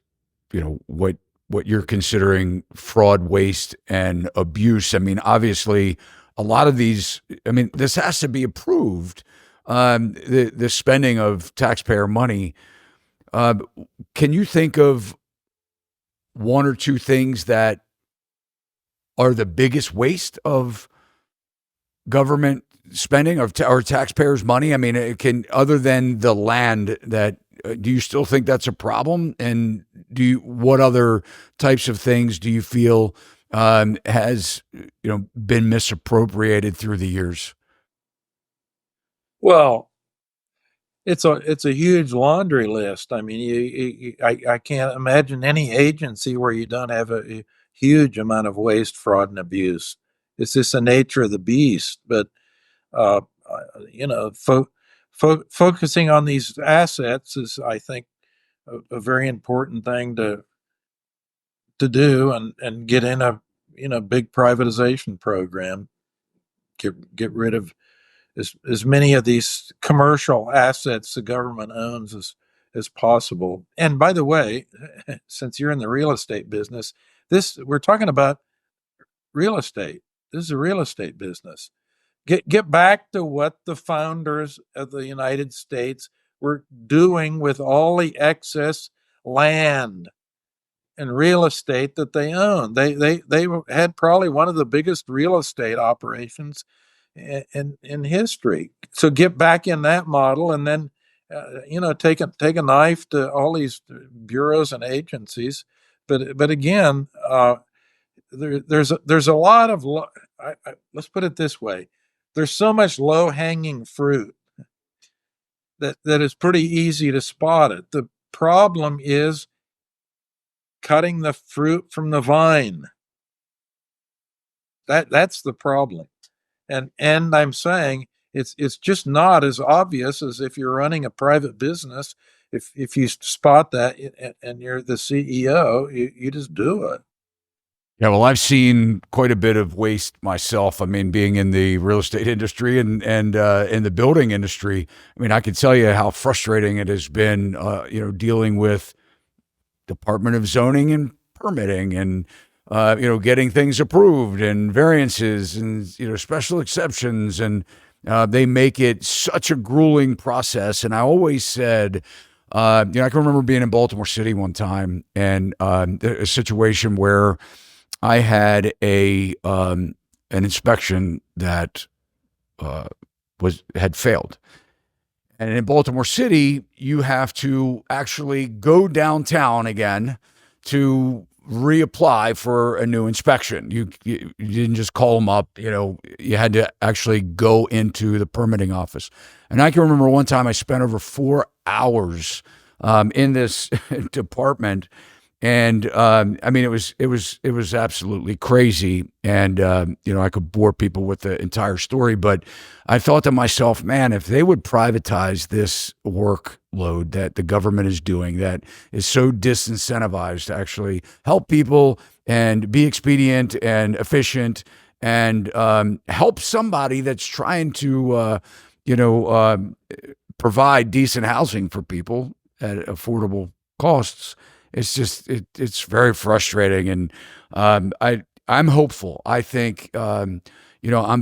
what you're considering fraud, waste, and abuse. I mean, obviously, a lot of these. I mean, this has to be approved. The spending of taxpayer money. Can you think of one or two things that are the biggest waste of government spending or taxpayers' money? I mean, other than the land that, do you still think that's a problem? And what other types of things do you feel has been misappropriated through the years? Well, it's a huge laundry list. I mean, I can't imagine any agency where you don't have a huge amount of waste, fraud, and abuse. It's just the nature of the beast. But uh, focusing on these assets is, I think, a very important thing to do, and get in a big privatization program. Get rid of as many of these commercial assets the government owns as possible. And by the way, since you're in the real estate business, this we're talking about real estate. This is a real estate business. Get back to what the founders of the United States were doing with all the excess land and real estate that they own. They had probably one of the biggest real estate operations in history. So get back in that model, and then take a knife to all these bureaus and agencies. But again, there's a lot of let's put it this way: there's so much low hanging fruit that is pretty easy to spot it. The problem is cutting the fruit from the vine. That's the problem. And I'm saying It's just not as obvious as if you're running a private business. If you spot that and you're the CEO, you just do it. Yeah, well, I've seen quite a bit of waste myself. I mean, being in the real estate industry and in the building industry, I mean, I can tell you how frustrating it has been, dealing with Department of Zoning and permitting and, getting things approved and variances and, special exceptions. And they make it such a grueling process. And I always said, I can remember being in Baltimore City one time and a situation where I had an inspection that had failed. And in Baltimore City, you have to actually go downtown again to reapply for a new inspection. You didn't just call them up, you had to actually go into the permitting office. And I can remember one time I spent over 4 hours in this department. And it was absolutely crazy. And I could bore people with the entire story, but I thought to myself, man, if they would privatize this workload that the government is doing, that is so disincentivized to actually help people and be expedient and efficient and help somebody that's trying to provide decent housing for people at affordable costs. It's just it's very frustrating, and I'm hopeful. I think I'm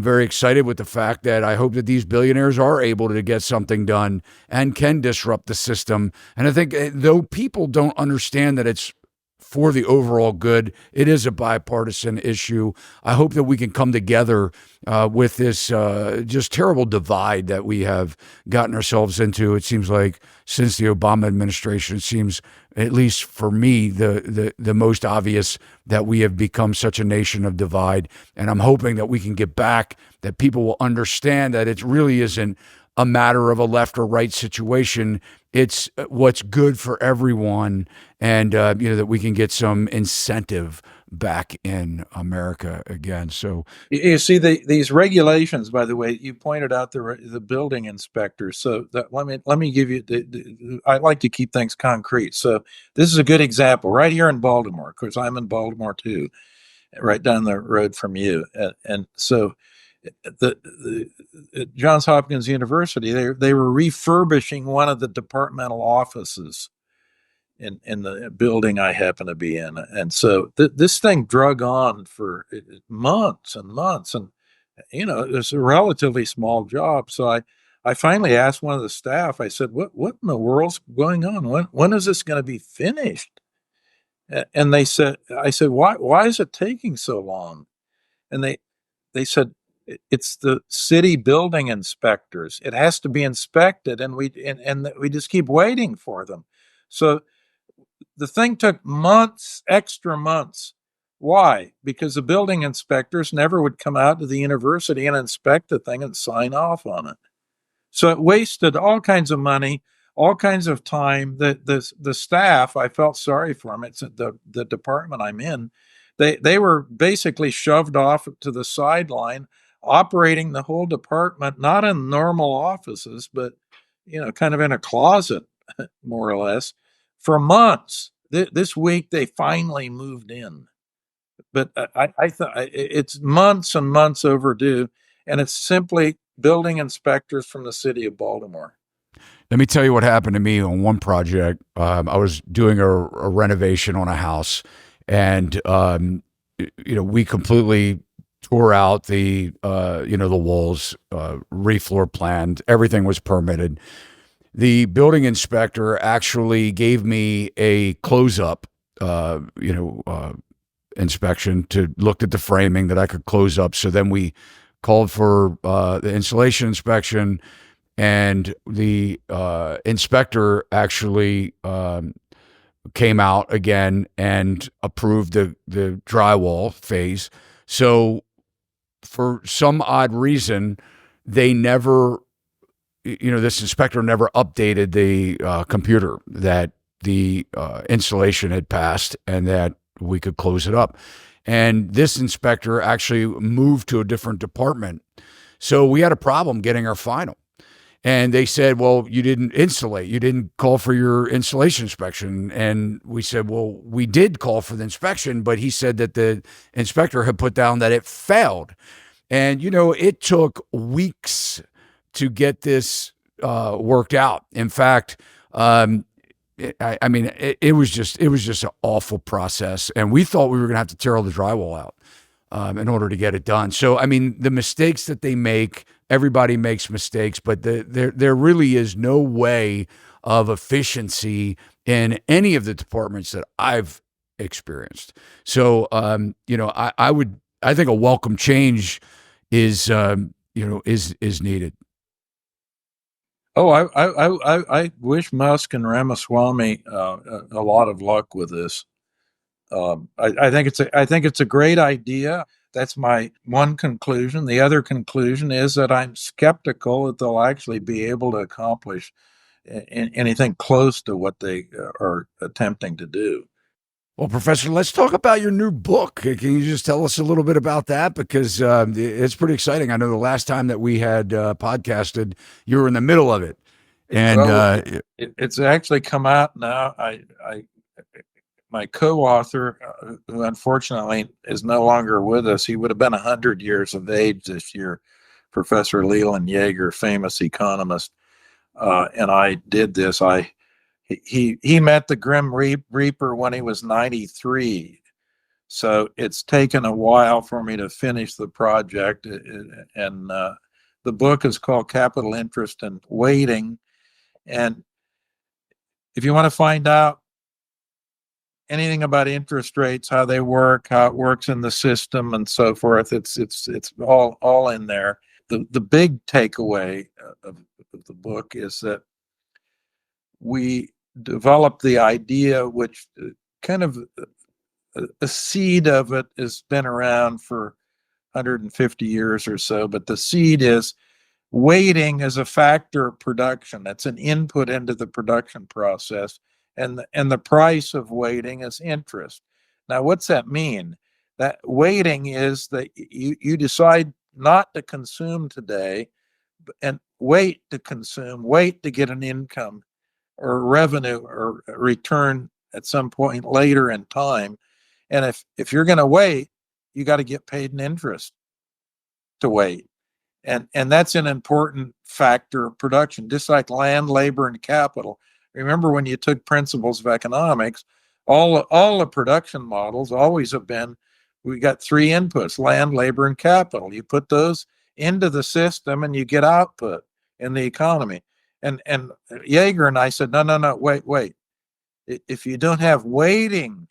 very excited with the fact that I hope that these billionaires are able to get something done and can disrupt the system. And I think though people don't understand that it's for the overall good, it is a bipartisan issue. I hope that we can come together with this just terrible divide that we have gotten ourselves into. It seems like since the Obama administration, it seems, at least for me, the most obvious that we have become such a nation of divide. And I'm hoping that we can get back, that people will understand that it really isn't a matter of a left or right situation. It's what's good for everyone, and that we can get some incentive back in America again. So you see these regulations. By the way, you pointed out the building inspectors. So let me give you. I like to keep things concrete. So this is a good example right here in Baltimore, because I'm in Baltimore too, right down the road from you, and so. At Johns Hopkins University, they were refurbishing one of the departmental offices in the building I happen to be in, and so this thing drug on for months and months, and it was a relatively small job. So I finally asked one of the staff. I said, "What in the world's going on? When is this going to be finished?" And they said, "I said, why is it taking so long?" And they said, it's the city building inspectors. It has to be inspected, and we just keep waiting for them. So the thing took months, extra months. Why? Because the building inspectors never would come out to the university and inspect the thing and sign off on it. So it wasted all kinds of money, all kinds of time. The staff, I felt sorry for them. It's the department I'm in. They were basically shoved off to the sideline, operating the whole department, not in normal offices, but kind of in a closet, more or less, for months. This week they finally moved in, but I thought it's months and months overdue, and it's simply building inspectors from the city of Baltimore. let me tell you what happened to me on one project. I was doing a renovation on a house, and we completely tore out the walls, refloor planned, everything was permitted. The building inspector actually gave me a close-up, inspection to look at the framing that I could close up. So then we called for the insulation inspection, and the inspector actually came out again and approved the drywall phase. So for some odd reason, they never, this inspector never updated the computer that the insulation had passed and that we could close it up. And this inspector actually moved to a different department. So we had a problem getting our final. And they said, well, you didn't insulate. You didn't call for your installation inspection. And we said, well, we did call for the inspection, but he said that the inspector had put down that it failed. And, it took weeks to get this worked out. In fact, it was just an awful process. And we thought we were going to have to tear all the drywall out in order to get it done. So, the mistakes that they make, everybody makes mistakes, but there really is no way of efficiency in any of the departments that I've experienced. So, I think a welcome change is needed. Oh, I wish Musk and Ramaswamy a lot of luck with this. I think it's a great idea. That's my one conclusion. The other conclusion is that I'm skeptical that they'll actually be able to accomplish anything close to what they are attempting to do. Well, Professor, let's talk about your new book. Can you just tell us a little bit about that? Because it's pretty exciting. I know the last time that we had podcasted, you were in the middle of it. And it's actually come out now. My co-author, who unfortunately is no longer with us, he would have been 100 years of age this year, Professor Leland Yeager, famous economist, and I did this. He met the Grim Reaper when he was 93, so it's taken a while for me to finish the project, and the book is called Capital Interest and Waiting. And if you want to find out anything about interest rates, how they work, how it works in the system, and so forth, it's all in there. The big takeaway of the book is that we developed the idea, which kind of a seed of it has been around for 150 years or so, but the seed is waiting as a factor of production. That's an input into the production process. And the price of waiting is interest. Now, what's that mean? That waiting is that you decide not to consume today and wait to consume, wait to get an income or revenue or return at some point later in time. And if you're going to wait, you got to get paid in interest to wait. And that's an important factor of production, just like land, labor, and capital. Remember, when you took principles of economics, all the production models always have been, we got three inputs: land, labor, and capital. You put those into the system and you get output in the economy. And Yeager and I said, no, wait. If you don't have waiting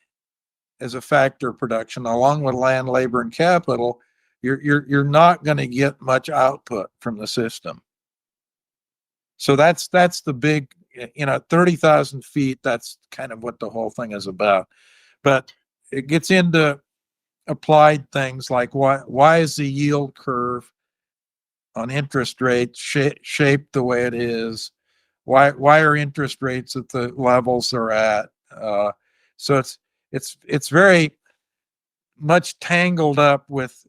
as a factor of production along with land, labor, and capital, you're not going to get much output from the system. So that's the big, 30,000 feet. That's kind of what the whole thing is about. But it gets into applied things like why is the yield curve on interest rates shaped the way it is? Why are interest rates at the levels they're at? So it's very much tangled up with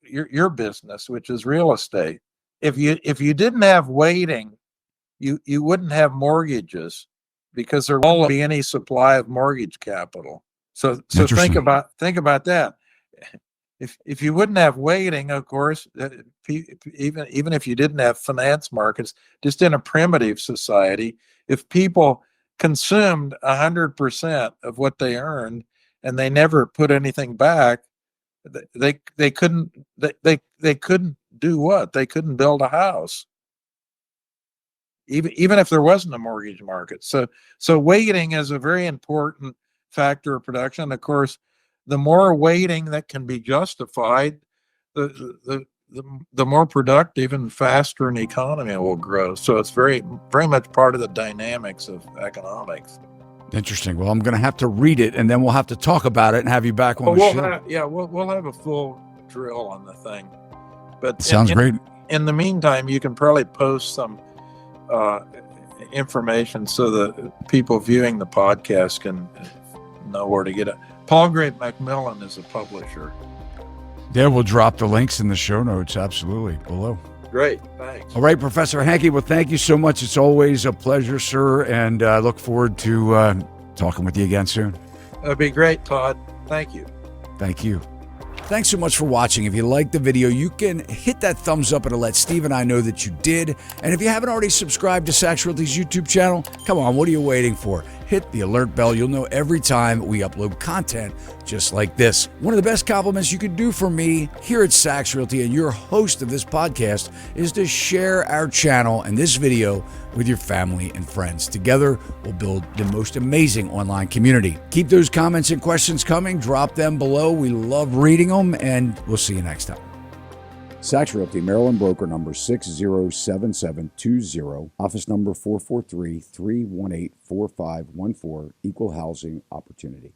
your business, which is real estate. If you didn't have waiting, you wouldn't have mortgages because there won't be any supply of mortgage capital. So think about that. If you wouldn't have waiting, of course, even if you didn't have finance markets, just in a primitive society, if people consumed 100% of what they earned and they never put anything back, they couldn't do what? They couldn't build a house, even if there wasn't a mortgage market. So waiting is a very important factor of production. Of course, the more waiting that can be justified, the more productive and faster an economy will grow. So it's very, very much part of the dynamics of economics. Interesting. Well, I'm going to have to read it, and then we'll have to talk about it and have you back on the show. We'll have a full drill on the thing. But sounds great. In the meantime, you can probably post some information so that people viewing the podcast can know where to get it. Paul Great Macmillan is a publisher. Yeah, we'll drop the links in the show notes, absolutely, below. Great, thanks. All right, Professor Hanke, well, thank you so much. It's always a pleasure, sir, and I look forward to talking with you again soon. That'd be great, Todd. Thank you. Thank you. Thanks so much for watching. If you liked the video, you can hit that thumbs up. It'll let Steve and I know that you did. And if you haven't already subscribed to Sachs Realty's YouTube channel, come on, what are you waiting for? Hit the alert bell. You'll know every time we upload content just like this. One of the best compliments you could do for me here at Sachs Realty and your host of this podcast is to share our channel and this video with your family and friends. Together, we'll build the most amazing online community. Keep those comments and questions coming. Drop them below. We love reading them, and we'll see you next time. Sachs Realty, Maryland broker number 607720, office number 443-318-4514, equal housing opportunity.